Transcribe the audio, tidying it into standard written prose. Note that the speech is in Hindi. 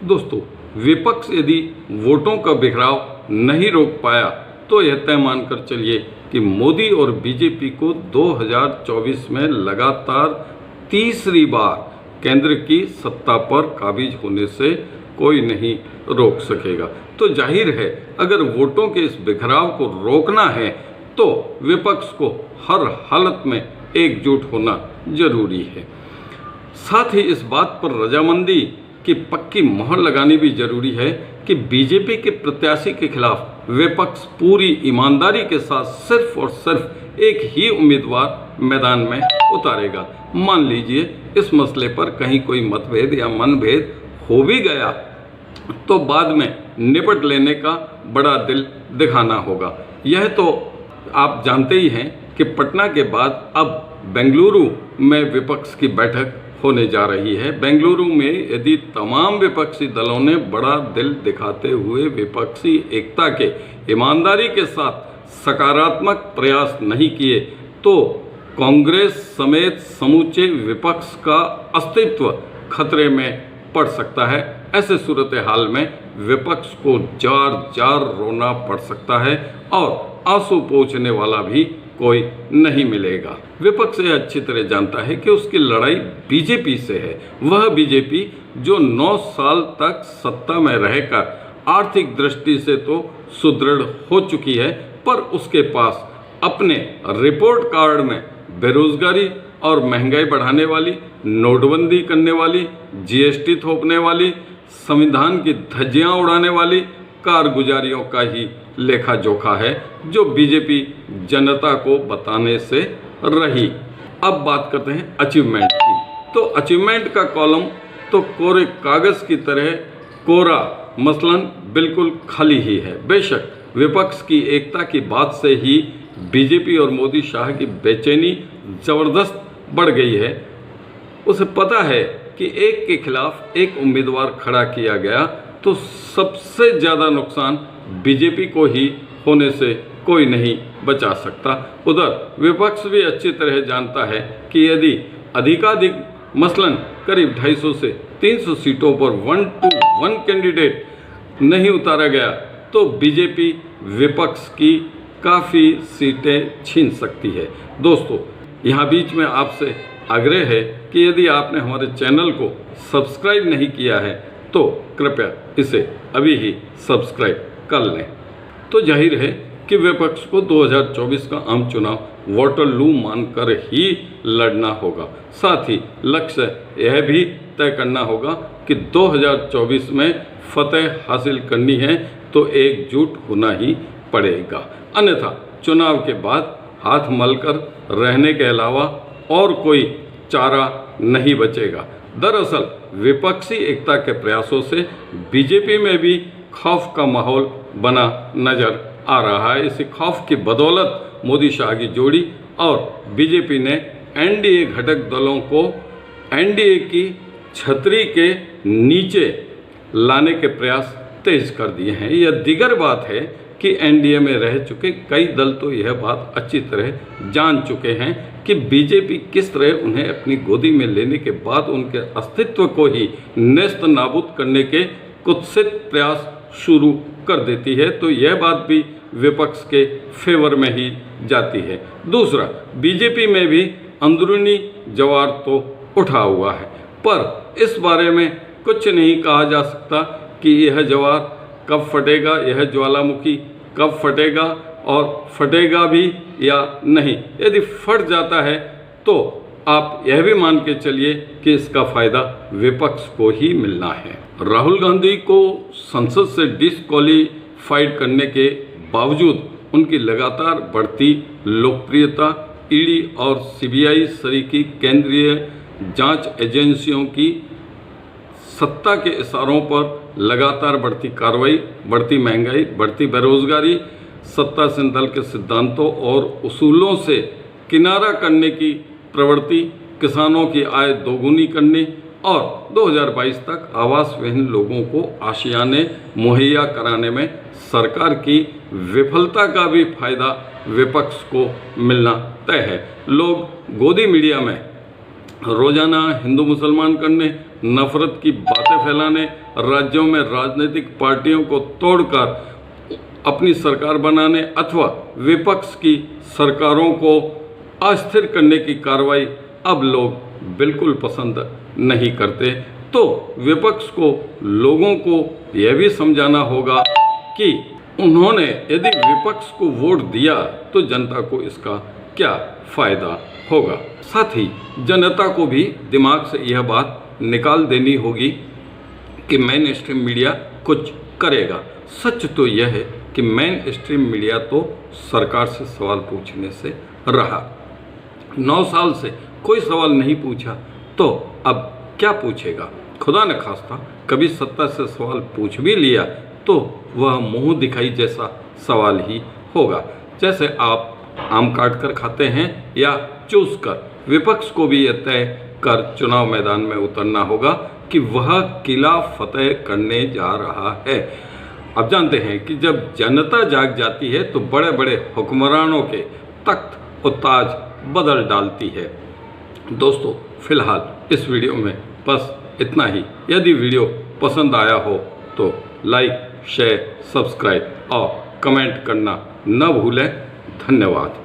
दोस्तों, विपक्ष यदि वोटों का बिखराव नहीं रोक पाया तो यह तय मानकर चलिए कि मोदी और बीजेपी को 2024 में लगातार तीसरी बार केंद्र की सत्ता पर काबिज होने से कोई नहीं रोक सकेगा। तो जाहिर है, अगर वोटों के इस बिखराव को रोकना है तो विपक्ष को हर हालत में एकजुट होना जरूरी है। साथ ही इस बात पर रजामंदी की पक्की मोहर लगानी भी जरूरी है कि बीजेपी के प्रत्याशी के खिलाफ विपक्ष पूरी ईमानदारी के साथ सिर्फ और सिर्फ एक ही उम्मीदवार मैदान में उतारेगा। मान लीजिए इस मसले पर कहीं कोई मतभेद या मनभेद हो भी गया तो बाद में निपट लेने का बड़ा दिल दिखाना होगा। यह तो आप जानते ही हैं कि पटना के बाद अब बेंगलुरु में विपक्ष की बैठक होने जा रही है। बेंगलुरु में यदि तमाम विपक्षी दलों ने बड़ा दिल दिखाते हुए विपक्षी एकता के ईमानदारी के साथ सकारात्मक प्रयास नहीं किए तो कांग्रेस समेत समूचे विपक्ष का अस्तित्व खतरे में पड़ सकता है। ऐसे सूरत हाल में विपक्ष को जार जार रोना पड़ सकता है और आंसू पोंछने वाला भी कोई नहीं मिलेगा। विपक्ष यह अच्छी तरह जानता है कि उसकी लड़ाई बीजेपी से है। वह बीजेपी जो 9 साल तक सत्ता में रहकर आर्थिक दृष्टि से तो सुदृढ़ हो चुकी है, पर उसके पास अपने रिपोर्ट कार्ड में बेरोजगारी और महंगाई बढ़ाने वाली, नोटबंदी करने वाली, जीएसटी थोपने वाली, संविधान की धज्जियां उड़ाने वाली कारगुजारियों का ही लेखा जोखा है जो बीजेपी जनता को बताने से रही। अब बात करते हैं अचीवमेंट की। तो अचीवमेंट का कॉलम तो कोरे कागज की तरह कोरा, मसलन बिल्कुल खाली ही है। बेशक विपक्ष की एकता की बात से ही बीजेपी और मोदी शाह की बेचैनी जबरदस्त बढ़ गई है। उसे पता है कि एक के खिलाफ एक उम्मीदवार खड़ा किया गया तो सबसे ज़्यादा नुकसान बीजेपी को ही होने से कोई नहीं बचा सकता। उधर विपक्ष भी अच्छी तरह जानता है कि यदि अधिकाधिक मसलन करीब 250 से 300 सीटों पर 1 to 1 कैंडिडेट नहीं उतारा गया तो बीजेपी विपक्ष की काफ़ी सीटें छीन सकती है। दोस्तों, यहाँ बीच में आपसे आग्रह है कि यदि आपने हमारे चैनल को सब्सक्राइब नहीं किया है तो कृपया इसे अभी ही सब्सक्राइब कर लें। तो जाहिर है कि विपक्ष को 2024 का आम चुनाव वाटरलू मानकर ही लड़ना होगा। साथ ही लक्ष्य यह भी तय करना होगा कि 2024 में फतेह हासिल करनी है तो एकजुट होना ही पड़ेगा। अन्यथा चुनाव के बाद हाथ मलकर रहने के अलावा और कोई चारा नहीं बचेगा। दरअसल विपक्षी एकता के प्रयासों से बीजेपी में भी खौफ का माहौल बना नजर आ रहा है। इसी खौफ की बदौलत मोदी शाह की जोड़ी और बीजेपी ने एनडीए घटक दलों को एनडीए की छतरी के नीचे लाने के प्रयास तेज कर दिए हैं। यह दीगर बात है कि एनडीए में रह चुके कई दल तो यह बात अच्छी तरह जान चुके हैं कि बीजेपी किस तरह उन्हें अपनी गोदी में लेने के बाद उनके अस्तित्व को ही नेस्त नाबूद करने के कुत्सित प्रयास शुरू कर देती है। तो यह बात भी विपक्ष के फेवर में ही जाती है। दूसरा, बीजेपी में भी अंदरूनी जवार तो उठा हुआ है, पर इस बारे में कुछ नहीं कहा जा सकता कि यह जवार कब फटेगा, यह ज्वालामुखी कब फटेगा और फटेगा भी या नहीं। यदि फट जाता है तो आप यह भी मान के चलिए कि इसका फायदा विपक्ष को ही मिलना है। राहुल गांधी को संसद से डिस्क्वालीफाइड करने के बावजूद उनकी लगातार बढ़ती लोकप्रियता, ईडी और सीबीआई सरीकी केंद्रीय जांच एजेंसियों की सत्ता के इशारों पर लगातार बढ़ती कार्रवाई, बढ़ती महंगाई, बढ़ती बेरोजगारी, सत्तासीन दल के सिद्धांतों और उसूलों से किनारा करने की प्रवृत्ति, किसानों की आय दोगुनी करने और 2022 तक आवास विहीन लोगों को आशियाने मुहैया कराने में सरकार की विफलता का भी फायदा विपक्ष को मिलना तय है। लोग गोदी मीडिया में रोजाना हिंदू मुसलमान करने, नफरत की बातें फैलाने, राज्यों में राजनीतिक पार्टियों को तोड़कर अपनी सरकार बनाने अथवा विपक्ष की सरकारों को अस्थिर करने की कार्रवाई अब लोग बिल्कुल पसंद नहीं करते। तो विपक्ष को लोगों को यह भी समझाना होगा कि उन्होंने यदि विपक्ष को वोट दिया तो जनता को इसका क्या फायदा होगा। साथ ही जनता को भी दिमाग से यह बात निकाल देनी होगी कि मेन स्ट्रीम मीडिया कुछ करेगा। सच तो यह है कि मेन स्ट्रीम मीडिया तो सरकार से सवाल पूछने से रहा। 9 साल से कोई सवाल नहीं पूछा तो अब क्या पूछेगा। खुदा न खास्ता कभी सत्ता से सवाल पूछ भी लिया तो वह मुंह दिखाई जैसा सवाल ही होगा। जैसे आप आम काट कर खाते हैं या चूस कर, विपक्ष को भी यह तय कर चुनाव मैदान में उतरना होगा कि वह किला फतेह करने जा रहा है। अब जानते हैं कि जब जनता जाग जाती है तो बड़े बड़े हुक्मरानों के तख्त और ताज बदल डालती है। दोस्तों, फिलहाल इस वीडियो में बस इतना ही। यदि वीडियो पसंद आया हो तो लाइक, शेयर, सब्सक्राइब और कमेंट करना न भूलें। धन्यवाद।